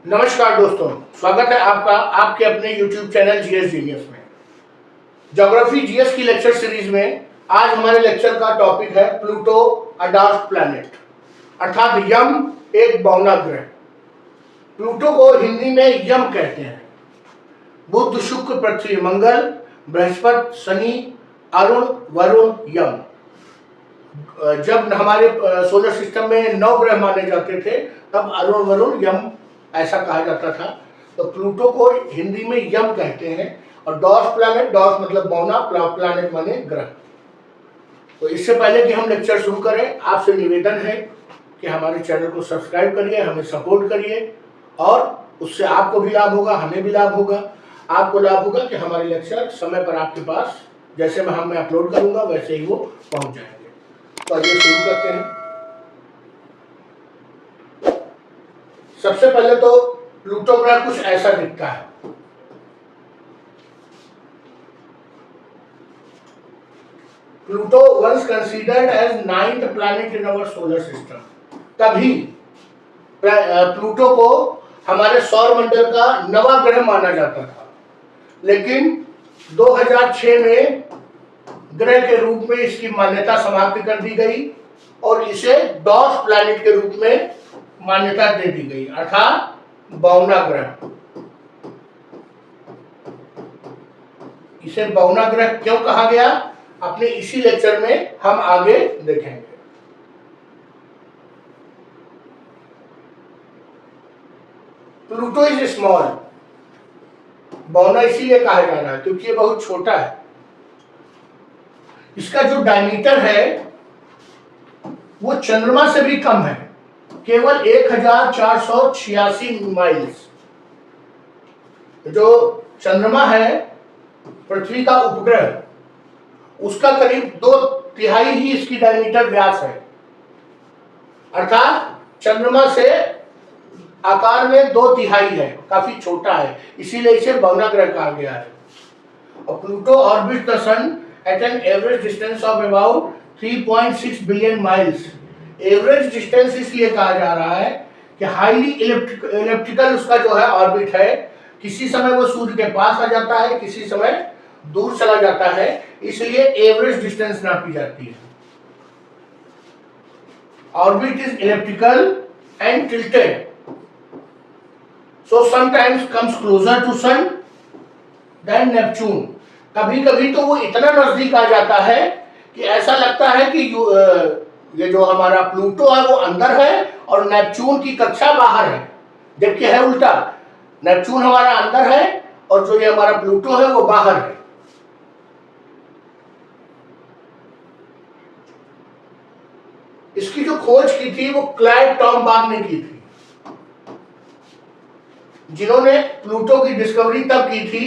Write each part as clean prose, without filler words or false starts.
नमस्कार दोस्तों, स्वागत है आपका आपके अपने YouTube चैनल जीएस जीनियस में। ज्योग्राफी जीएस की लेक्चर सीरीज में आज हमारे लेक्चर का टॉपिक है प्लूटो अ डार्क प्लैनेट, अर्थात यम एक बौना ग्रह। प्लूटो को हिंदी में यम कहते हैं। बुध, शुक्र, पृथ्वी, मंगल, बृहस्पति, शनि, अरुण, वरुण, यम। जब हमारे सोलर सिस्टम में 9 ग्रह माने जाते थे तब अरुण, वरुण, यम ऐसा कहा जाता था। तो प्लूटो को हिंदी में यम कहते हैं। और डॉर्क प्लैनेट, डॉर्क मतलब बौना, प्लैनेट माने ग्रह। तो इससे पहले कि हम लेक्चर शुरू करें, आपसे निवेदन है कि हमारे चैनल को सब्सक्राइब करिए, हमें सपोर्ट करिए, और उससे आपको भी लाभ होगा, हमें भी लाभ होगा। आपको लाभ होगा कि हमारे लेक्चर समय पर आपके पास जैसे मैं अपलोड करूंगा वैसे ही वो पहुंच जाएंगे। तो आइए शुरू करते हैं। सबसे पहले तो प्लूटो ग्रह कुछ ऐसा दिखता है। Pluto once considered as 9th planet in our solar system. तभी प्लूटो को हमारे सौर मंडल का 9वां ग्रह माना जाता था, लेकिन 2006 में ग्रह के रूप में इसकी मान्यता समाप्त कर दी गई और इसे डॉर्क प्लैनेट के रूप में मान्यता दे दी गई, अर्थात बौना ग्रह। इसे बौना ग्रह क्यों कहा गया, अपने इसी लेक्चर में हम आगे देखेंगे। Pluto is small. बौना इसीलिए कहा जा रहा है क्योंकि ये बहुत छोटा है। इसका जो डायमीटर है वो चंद्रमा से भी कम है, केवल 1486 माइल्स। जो चंद्रमा है पृथ्वी का उपग्रह, उसका करीब 2/3 ही इसकी डायमीटर व्यास है, अर्थात चंद्रमा से आकार में 2/3 है, काफी छोटा है, इसीलिए इसे बौना ग्रह कहा गया है। और Pluto orbits the sun at an average distance of about 3.6 billion miles. Average distance इसलिए कहा जा रहा है कि हाईली इलिप्टिकल उसका जो है ऑर्बिट है। किसी समय वो सूर्य के पास आ जाता है, किसी समय दूर चला जाता है, इसलिए एवरेज डिस्टेंस नापी जाती है। Orbit is elliptical and tilted, so sometimes comes closer to sun than Neptune. कभी कभी तो वो इतना नजदीक आ जाता है कि ऐसा लगता है कि ये जो हमारा प्लूटो है वो अंदर है और नेपच्यून की कक्षा बाहर है, जबकि है उल्टा। नेपच्यून हमारा अंदर है और जो ये हमारा प्लूटो है वो बाहर है। इसकी जो खोज की थी वो क्लाइव टॉमबाग ने की थी, जिन्होंने प्लूटो की डिस्कवरी तब की थी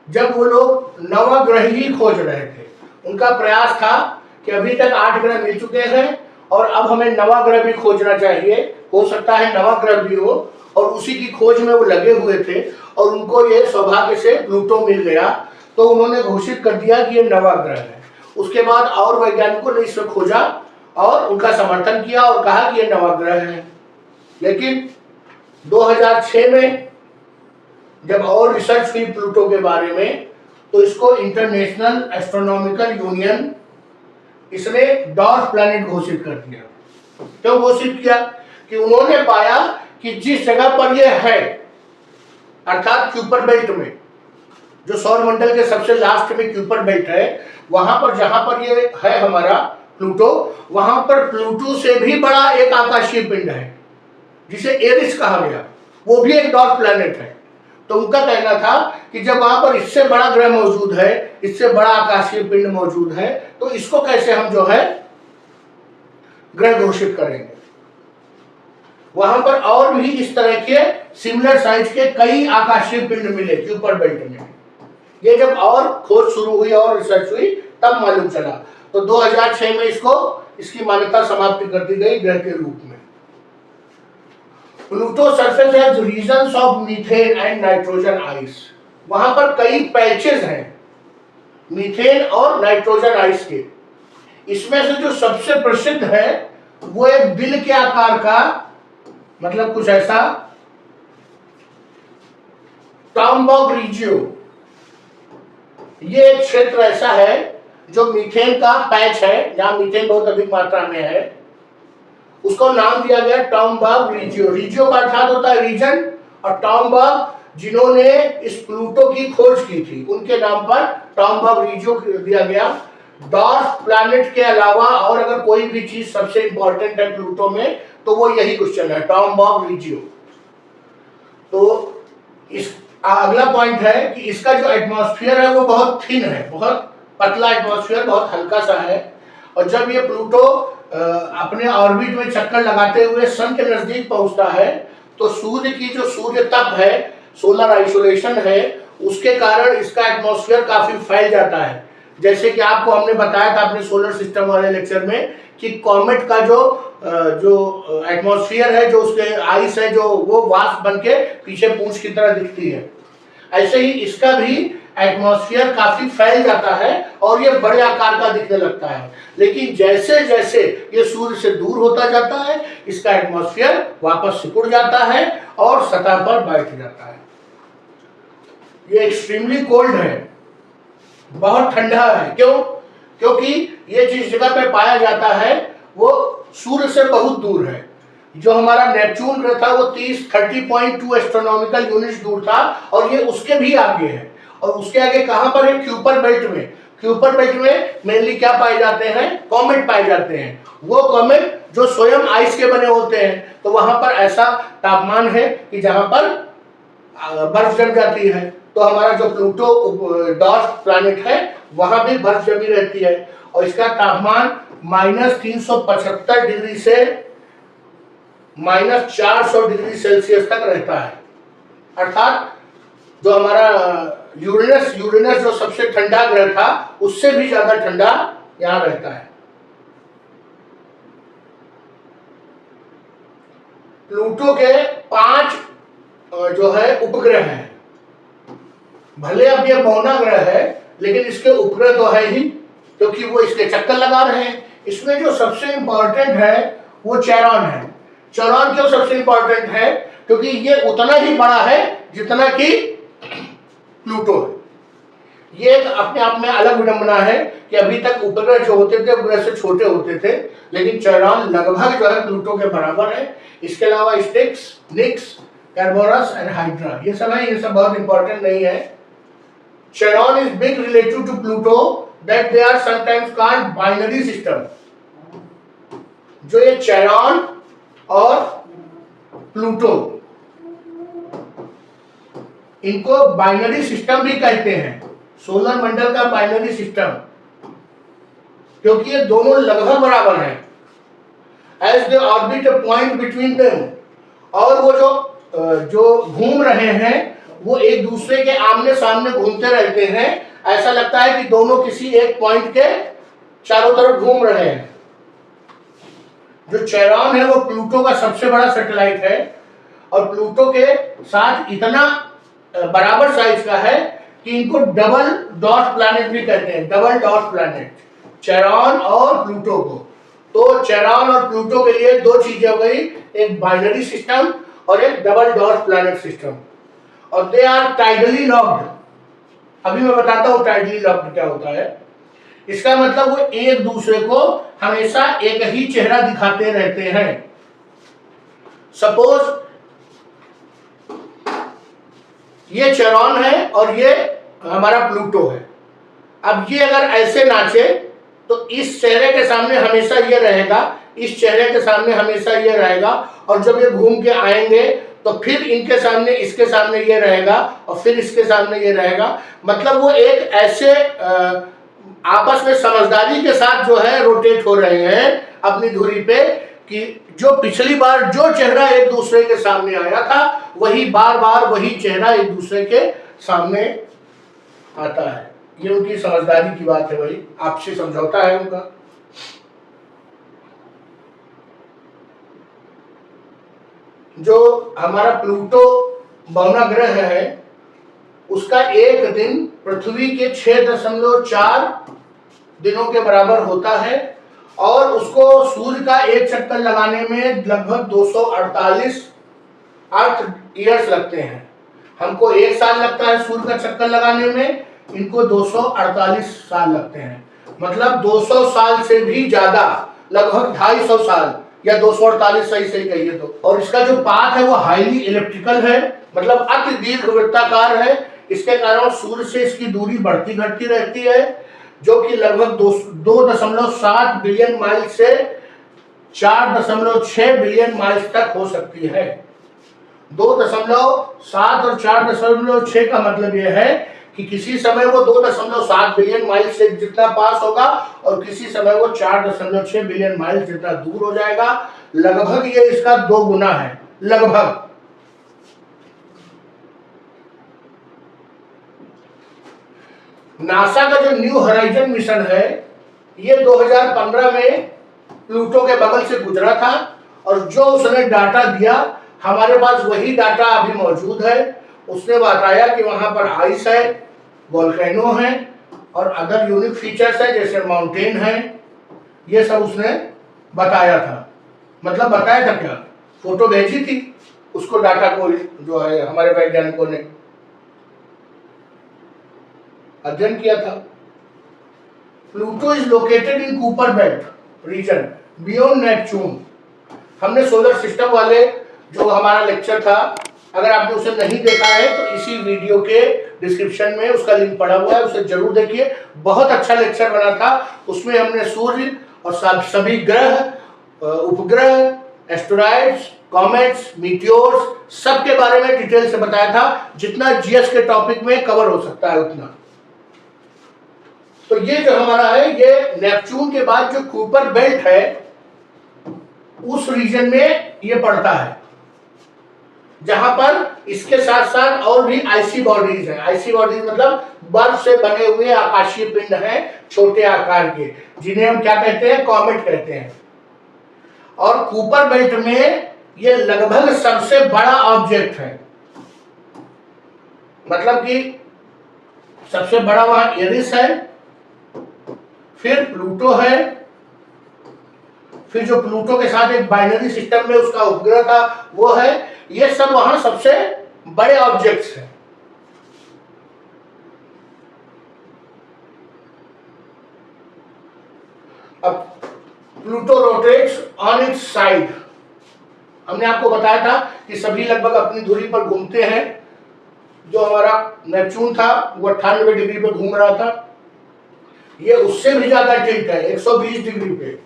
जब वो लोग 9वां ग्रह ही खोज रहे थे। उनका प्रयास था कि अभी तक 8 ग्रह मिल चुके हैं और अब हमें 9वां ग्रह भी खोजना चाहिए, हो सकता है 9वां ग्रह भी हो, और उसी की खोज में वो लगे हुए थे। और उनको ये सौभाग्य से प्लूटो मिल गया, तो उन्होंने घोषित कर दिया कि ये 9वां ग्रह है। उसके बाद और वैज्ञानिकों ने इसे खोजा और उनका समर्थन किया और कहा कि ये 9वां ग्रह है। लेकिन 2006 में जब और रिसर्च हुई प्लूटो के बारे में, तो इसको इंटरनेशनल एस्ट्रोनॉमिकल यूनियन इसने डॉर्क प्लैनेट घोषित कर दिया। क्यों घोषित किया? कि उन्होंने पाया कि जिस जगह पर यह है, अर्थात क्यूपर बेल्ट में, जो सौर मंडल के सबसे लास्ट में क्यूपर बेल्ट है, वहां पर जहां पर ये है हमारा प्लूटो, वहां पर प्लूटो से भी बड़ा एक आकाशीय पिंड है जिसे एरिस कहा गया, वो भी एक डॉर्क प्लैनेट है। तो उनका कहना था कि जब वहां पर इससे बड़ा ग्रह मौजूद है, इससे बड़ा आकाशीय पिंड मौजूद है, तो इसको कैसे हम जो है ग्रह घोषित करेंगे। वहां पर और भी इस तरह के सिमिलर साइज के कई आकाशीय पिंड मिले क्यूपर बेल्ट में। ये जब और खोज शुरू हुई और रिसर्च हुई तब मालूम चला। तो 2006 में इसकी मान्यता समाप्त कर दी गई ग्रह के रूप में। Pluto surface has regions of methane and nitrogen ice. वहां पर कई पैचेस हैं मीथेन और नाइट्रोजन आइस के। इसमें से जो सबसे प्रसिद्ध है वो एक दिल के आकार का, मतलब कुछ ऐसा टॉमबॉग रिजियो, ये एक क्षेत्र ऐसा है जो मीथेन का पैच है, जहां मीथेन बहुत अधिक मात्रा में है, उसको नाम दिया गया टॉमबॉग रिजियो। रिजियो का अर्थात होता है रीजन, और टॉमबॉग जिन्होंने इस प्लूटो की खोज की थी उनके नाम पर टॉमबॉग रिजियो दिया गया। डॉर्फ प्लैनेट के अलावा और अगर कोई भी चीज सबसे इंपॉर्टेंट है प्लूटो में तो वो यही क्वेश्चन है, टॉमबॉग रिजियो। तो इस अगला पॉइंट है कि इसका जो एटमॉस्फेयर है वो बहुत थिन है, बहुत पतला एटमॉस्फेयर, बहुत हल्का सा है। और जब ये प्लूटो अपने ऑर्बिट में चक्कर लगाते हुए सन के नजदीक पहुंचता है तो सूर्य की जो सूर्य तप है, सोलर आइसोलेशन है, उसके कारण इसका एटमॉस्फेयर काफी फैल जाता है। जैसे कि आपको हमने बताया था अपने सोलर सिस्टम वाले लेक्चर में कि कॉमेट का जो एटमॉस्फेयर है, जो उसके आइस है, जो वो वाष्प बन के पीछे पूंछ की तरह दिखती है, ऐसे ही इसका भी एटमॉस्फेयर काफी फैल जाता है और ये बड़े आकार का दिखने लगता है। लेकिन जैसे जैसे ये सूर्य से दूर होता जाता है इसका एटमॉस्फेयर वापस सिकुड़ जाता है और सतह पर बैठ जाता है। ये एक्सट्रीमली कोल्ड है, बहुत ठंडा है। क्यों? क्योंकि ये जिस जगह पे पाया जाता है वो सूर्य से बहुत दूर है। जो हमारा नेपच्यून ग्रह था वो 30.2 एस्ट्रोनॉमिकल यूनिट्स दूर था और ये उसके भी आगे है। और उसके आगे कहां पर है? क्यूपर बेल्ट में। क्यूपर बेल्ट में मेनली क्या पाए जाते हैं? कॉमेट पाए जाते हैं। वो कॉमेट जो स्वयं आइस के बने होते हैं, तो वहां पर ऐसा तापमान है कि जहां पर बर्फ जम जाती है। तो हमारा जो प्लूटो डॉर्फ प्लैनेट है वहां भी बर्फ जमी रहती है और इसका तापमान -375 डिग्री से -400 डिग्री सेल्सियस तक रहता है। अर्थात जो हमारा यूरेनस जो सबसे ठंडा ग्रह था उससे भी ज्यादा ठंडा यहां रहता है। प्लूटो के 5 जो है उपग्रह हैं। भले अब ये मौना ग्रह है लेकिन इसके उपग्रह तो है ही, क्योंकि वो इसके चक्कर लगा रहे हैं। इसमें जो सबसे इंपॉर्टेंट है वो चेरॉन है। चेरॉन क्यों सबसे इंपॉर्टेंट है? क्योंकि ये उतना ही बड़ा है जितना कि प्लूटो है। ये एक अपने आप में अलग विडंबना है कि अभी तक उपग्रह जो होते थे उपग्रह से छोटे होते थे, लेकिन चेरॉन लगभग जो है प्लूटो के बराबर है। इसके अलावा स्टिक्स, निक्स, कैरबोरस एंड हाइड्रा ये सब है, ये सब बहुत इंपॉर्टेंट नहीं है। Charon is big relative to Pluto that they are sometimes called binary system। जो ये Charon और प्लूटो इनको बाइनरी सिस्टम भी कहते हैं, सोलर मंडल का बाइनरी सिस्टम, क्योंकि ये दोनों लगभग बराबर हैं। As they orbit a point between them, और वो जो घूम रहे हैं वो एक दूसरे के आमने सामने घूमते रहते हैं। ऐसा लगता है कि दोनों किसी एक पॉइंट के चारों तरफ घूम रहे हैं। जो चेरॉन है वो प्लूटो का सबसे बड़ा सैटेलाइट है और प्लूटो के साथ इतना बराबर साइज का है कि इनको डबल डॉट प्लैनेट भी कहते हैं। डबल डॉट प्लैनेट चेरॉन और प्लूटो को। तो चेरॉन और प्लूटो के लिए दो चीजें हो गई, एक बाइनरी सिस्टम और एक डबल डॉट प्लैनेट सिस्टम। और दे आर टाइडली लॉक्ड। अभी मैं बताता हूं टाइडली लॉक्ड क्या होता है। इसका मतलब वो एक दूसरे को हमेशा एक ही चेहरा दिखाते रहते हैं। सपोज ये चेरॉन है और ये हमारा प्लूटो है। अब ये अगर ऐसे नाचे तो इस चेहरे के सामने हमेशा ये रहेगा, इस चेहरे के सामने हमेशा ये रहेगा, और जब ये घूम के आएंगे तो फिर इनके सामने इसके सामने ये रहेगा और फिर इसके सामने ये रहेगा। मतलब वो एक ऐसे आपस में समझदारी के साथ जो है रोटेट हो रहे हैं अपनी धुरी पे कि जो पिछली बार जो चेहरा एक दूसरे के सामने आया था वही बार बार वही चेहरा एक दूसरे के सामने आता है। ये उनकी समझदारी की बात है, वही आपसी समझौता है उनका। जो हमारा प्लूटो मौना ग्रह है उसका एक दिन पृथ्वी के 6.4 दिनों के बराबर होता है और उसको सूर्य का एक चक्कर लगाने में लगभग 248 अर्थ ईयर्स लगते हैं। हमको 1 साल लगता है सूर्य का चक्कर लगाने में, इनको 248 साल लगते हैं। मतलब 200 साल से भी ज्यादा, लगभग 250 साल या 248 सही सही कहिए तो। और इसका जो पाथ है वो हाईली इलेक्ट्रिकल है, मतलब अति दीर्घवृत्ताकार है। इसके कारण सूर्य से इसकी दूरी बढ़ती घटती रहती है, जो कि लगभग 2.7 बिलियन माइल से 4.6 बिलियन माइल्स तक हो सकती है। 2.7 और 4.6 का मतलब यह है कि किसी समय वो 2.7 बिलियन माइल से जितना पास होगा और किसी समय वो 4.6 बिलियन माइल जितना दूर हो जाएगा। लगभग ये इसका 2 गुना है, लगभग। नासा का जो न्यू होराइजन मिशन है, ये 2015 में प्लूटो के बगल से गुजरा था, और जो उसने डाटा दिया, हमारे पास वही डाटा अभी मौजूद है। उसने बताया कि वहां पर आइस है, वोल्केनो है और अदर यूनिक फीचर्स है, जैसे माउंटेन है। ये सब उसने बताया था। मतलब बताया था क्या, फोटो भेजी थी उसको, डाटा को जो है हमारे वैज्ञानिकों ने अध्ययन किया था। Pluto is located in Kuiper belt region beyond Neptune. हमने सोलर सिस्टम वाले जो हमारा लेक्चर था, अगर आपने उसे नहीं देखा है तो इसी वीडियो के डिस्क्रिप्शन में उसका लिंक पड़ा हुआ है, उसे जरूर देखिए। बहुत अच्छा लेक्चर बना था। उसमें हमने सूर्य और सभी ग्रह, उपग्रह, एस्टेरॉइड्स, कॉमेट्स, मीटियोर्स सब के बारे में डिटेल से बताया था, जितना जीएस के टॉपिक में कवर हो सकता है उतना। तो ये जो हमारा है, ये नेपच्यून के बाद जो कूपर बेल्ट है उस रीजन में ये पड़ता है, जहां पर इसके साथ साथ और भी आईसी बॉडीज हैं। आईसी बॉडीज मतलब बर्फ से बने हुए आकाशीय पिंड हैं, छोटे आकार के, जिन्हें हम क्या कहते हैं, कॉमेट कहते हैं। और कूपर बेल्ट में ये लगभग सबसे बड़ा ऑब्जेक्ट है, मतलब कि सबसे बड़ा वहां एरिस है, फिर प्लूटो है, फिर जो प्लूटो के साथ एक बाइनरी सिस्टम में उसका उपग्रह था वो है। ये सब वहां सबसे बड़े ऑब्जेक्ट्स हैं। अब Pluto rotates on it's side. हमने आपको बताया था कि सभी लगभग अपनी धुरी पर घूमते हैं। जो हमारा नेपच्यून था वो 98 डिग्री पे घूम रहा था, ये उससे भी ज्यादा टिल्ट है, 120 डिग्री पे।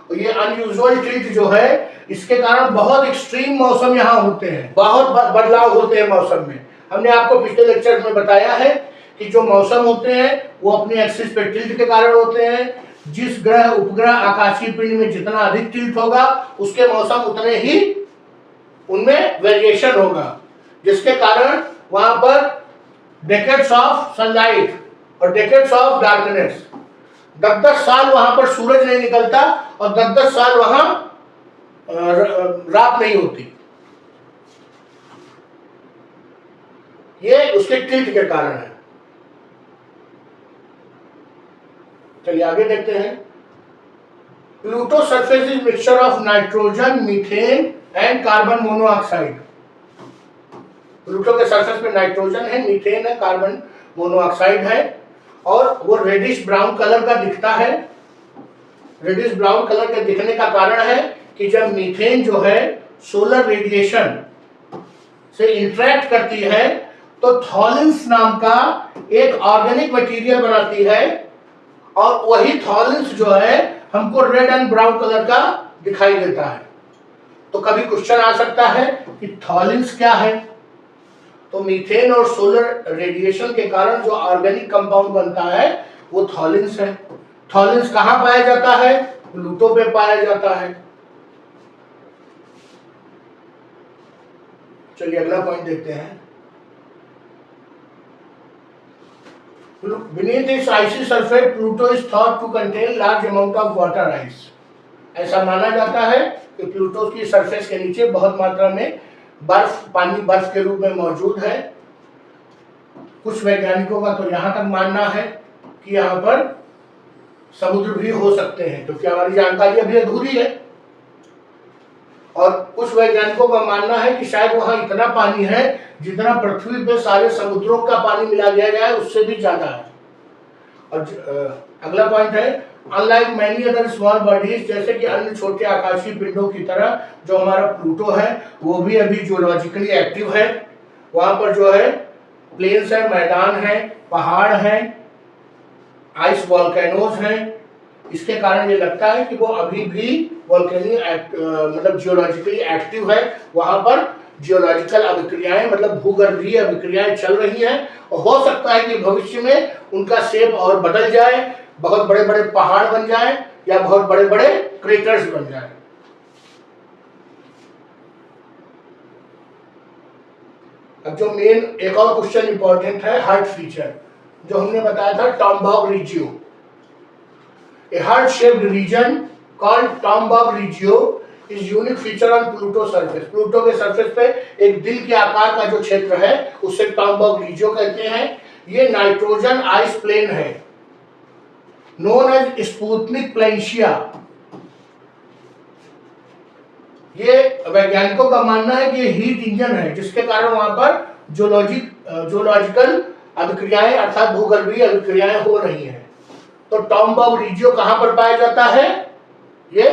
और ये अनयूजुअल टिल्ट जो है, इसके कारण बहुत एक्सट्रीम मौसम यहाँ होते हैं, बहुत बदलाव होते हैं मौसम में। हमने आपको पिछले लेक्चर में बताया है कि जो मौसम होते हैं वो अपने एक्सिस पे टिल्ट के कारण होते हैं। जिस ग्रह, उपग्रह, आकाशीय पिंड में जितना अधिक टिल्ट होगा, उसके मौसम उतने ही उनमें वेरिएशन होगा, जिसके कारण वहां पर डेकेड्स ऑफ सनलाइट और डेकेड्स ऑफ डार्कनेस, 10-10 साल वहां पर सूरज नहीं निकलता और 10-10 साल वहां रात नहीं होती। ये उसके टिल्ट के कारण है। चलिए आगे देखते हैं। Pluto surface is mixture of nitrogen, methane and carbon monoxide. Pluto के सरफेस में नाइट्रोजन है, मीथेन है, कार्बन मोनोऑक्साइड है, और वो रेडिश ब्राउन कलर का दिखता है। रेडिश ब्राउन कलर के दिखने का कारण है कि जब मीथेन जो है सोलर रेडिएशन से इंटरेक्ट करती है तो थॉलिन्स नाम का एक ऑर्गेनिक मटेरियल बनाती है, और वही थॉलिन्स जो है हमको रेड एंड ब्राउन कलर का दिखाई देता है। तो कभी क्वेश्चन आ सकता है कि थॉलिन्स क्या है। तो मीथेन और सोलर रेडिएशन के कारण जो ऑर्गेनिक कंपाउंड बनता है वो थॉलिन्स है। थॉलिन्स कहां पाया जाता है? प्लूटो पे पाया जाता है। चलिए अगला पॉइंट देखते हैं। Beneath its icy surface, Pluto is thought to contain large amount of water ice. ऐसा माना जाता है कि प्लूटो की सरफेस के नीचे बहुत मात्रा में बर्फ, पानी बर्फ के रूप में मौजूद है। कुछ वैज्ञानिकों का तो यहाँ तक मानना है कि यहाँ पर समुद्र भी हो सकते हैं, क्योंकि हमारी जानकारी अभी अधूरी है। और कुछ वैज्ञानिकों का मानना है कि शायद वहां इतना पानी है जितना पृथ्वी पे सारे समुद्रों का पानी मिला दिया जाए उससे भी ज्यादा है। और अगला पॉइंट है, unlike many other small bodies, जैसे कि अन्य छोटे आकाशीय पिंडों की तरह जो हमारा प्लूटो है वो भी अभी जियोलॉजिकली एक्टिव है। वहां पर जो है प्लेन्स है, मैदान है, पहाड़ है, आइस वॉल्केनोज हैं। इसके कारण ये लगता है कि वो अभी भी वॉल्केनिक मतलब जियोलॉजिकली एक्टिव है। वहां पर जियोलॉजिकल अभिक्रियाएं मतलब भूगर्भीय अभिक्रियाएं चल रही हैं और हो सकता है कि भविष्य में उनका शेप और बदल जाए, बहुत बड़े बड़े पहाड़ बन जाए या बहुत बड़े बड़े क्रेटर्स बन जाए। अब जो मेन एक और क्वेश्चन इंपॉर्टेंट है, हार्ट फीचर, जो हमने बताया था टॉम्बाउग regio. A heart-shaped region called Tombaugh Regio is unique feature on Pluto surface. Pluto के सरफेस पे एक दिल के आकार का जो क्षेत्र है उसे टॉम्बाउग रिजियो कहते हैं। ये नाइट्रोजन आइस प्लेन है, नोन एज स्पुतनिक प्लेनिशिया। ये वैज्ञानिकों का मानना है कि ये हीट इंजन है जिसके कारण वहां पर जियोलॉजिकल अभिक्रियाएं अर्थात भूगर्भीय अभिक्रियाएं हो रही हैं। तो टॉम्बाउग रिजियो कहां पर पाया जाता है? ये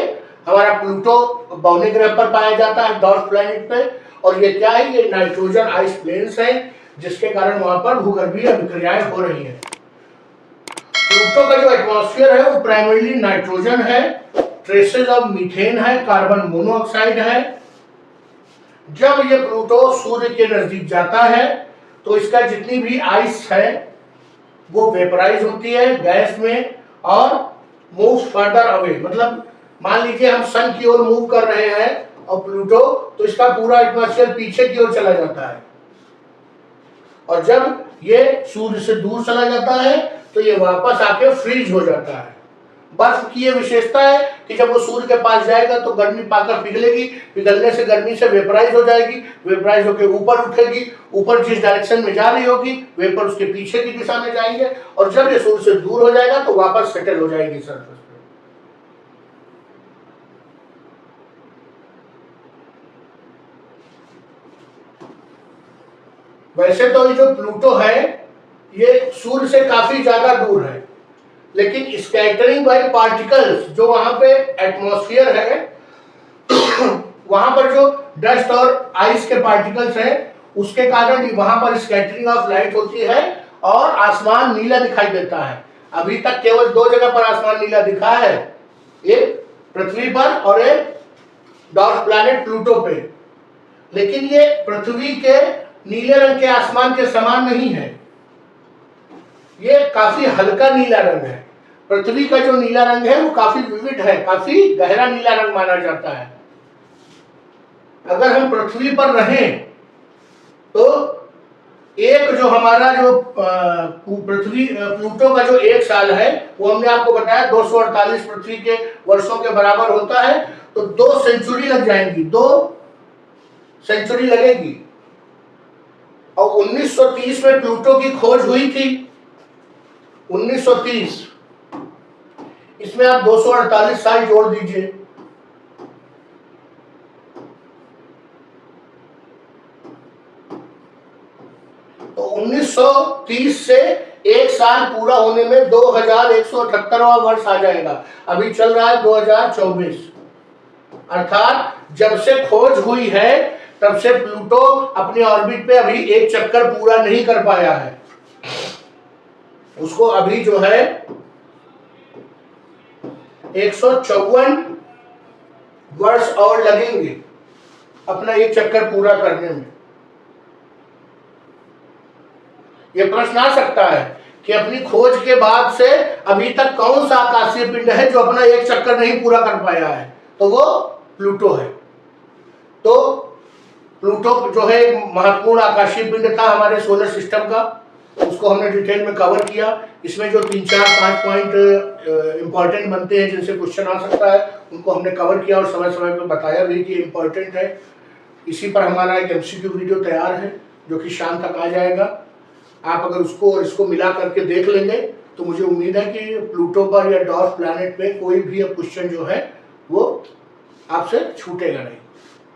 हमारा प्लूटो बौने ग्रह पर पाया जाता है, डॉर्फ प्लैनेट पे। और ये क्या है? ये नाइट्रोजन आइस प्लेन्स हैं जिसके कारण वहां पर भूगर्भीय अभिक्रियाएं हो रही हैं। प्लूटो का जो एटमॉस्फेयर है वो प्राइमरीली नाइट्रोजन है, ट्रेसेस ऑफ मीथेन है, कार्बन मोनोऑक्साइड है। जब ये प्लूटो सूर्य के नजदीक जाता है तो इसका जितनी भी आइस है वो वेपराइज होती है गैस में और मूव फर्दर अवे। मतलब मान लीजिए हम सन की ओर मूव कर रहे हैं और प्लूटो, तो इसका पूरा एटमॉस्फेयर पीछे की ओर चला जाता है और जब ये सूर्य से दूर चला जाता है तो ये वापस आके फ्रीज हो जाता है। बर्फ की ये विशेषता है कि जब वो सूर्य के पास जाएगा तो गर्मी पाकर पिघलेगी, पिघलने से गर्मी से वेपराइज हो जाएगी, वेपराइज होकर ऊपर उठेगी, ऊपर जिस डायरेक्शन में जा रही होगी वेपर उसके पीछे की दिशा में जाएंगे और जब ये सूर्य से दूर हो जाएगा तो वापस सेटल हो जाएगी सरफेस पे। वैसे तो ये जो प्लूटो है ये सूर्य से काफी ज्यादा दूर है, लेकिन स्कैटरिंग बाय पार्टिकल्स जो वहां पे एटमॉस्फेयर है वहां पर जो डस्ट और आइस के पार्टिकल्स हैं उसके कारण वहां पर स्कैटरिंग ऑफ लाइट होती है और आसमान नीला दिखाई देता है। अभी तक केवल दो जगह पर आसमान नीला दिखा है, एक पृथ्वी पर और एक डॉर्फ प्लैनेट प्लूटो पे। लेकिन ये पृथ्वी के नीले रंग के आसमान के समान नहीं है, ये काफी हल्का नीला रंग है। पृथ्वी का जो नीला रंग है वो काफी विविड है, काफी गहरा नीला रंग माना जाता है। अगर हम पृथ्वी पर रहें तो एक जो हमारा जो प्लूटो का जो एक साल है वो हमने आपको बताया 248 पृथ्वी के वर्षों के बराबर होता है, तो 2 सेंचुरी लग जाएंगी, 2 सेंचुरी लगेगी। और 1930 में प्लूटो की खोज हुई थी, 1930। इसमें आप 248 साल जोड़ दीजिए, तो 1930 से एक साल पूरा होने में 2178वां वर्ष आ जाएगा। अभी चल रहा है 2024, अर्थात जब से खोज हुई है तब से प्लूटो अपने ऑर्बिट पे अभी एक चक्कर पूरा नहीं कर पाया है। उसको अभी जो है 154 वर्ष और लगेंगे अपना एक चक्कर पूरा करने में। यह प्रश्न आ सकता है कि अपनी खोज के बाद से अभी तक कौन सा आकाशीय पिंड है जो अपना एक चक्कर नहीं पूरा कर पाया है, तो वो प्लूटो है। तो प्लूटो जो है एक महत्वपूर्ण आकाशीय पिंड था हमारे सोलर सिस्टम का, उसको हमने डिटेल में कवर किया। इसमें जो 3-4-5 पॉइंट इंपॉर्टेंट बनते हैं जिनसे क्वेश्चन आ सकता है उनको हमने कवर किया और समय समय पर बताया भी कि इंपॉर्टेंट है। इसी पर हमारा एक MCQ वीडियो तैयार है जो कि शाम तक आ जाएगा। आप अगर उसको और इसको मिला करके देख लेंगे तो मुझे उम्मीद है कि प्लूटो पर या डॉर्फ प्लैनेट पे कोई भी क्वेश्चन जो है वो आपसे छूटेगा नहीं।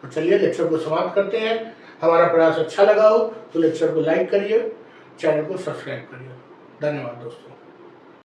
तो चलिए लेक्चर को समाप्त करते हैं। हमारा प्रयास अच्छा लगा हो तो लेक्चर को लाइक करिए, चैनल को सब्सक्राइब करिए। धन्यवाद दोस्तों।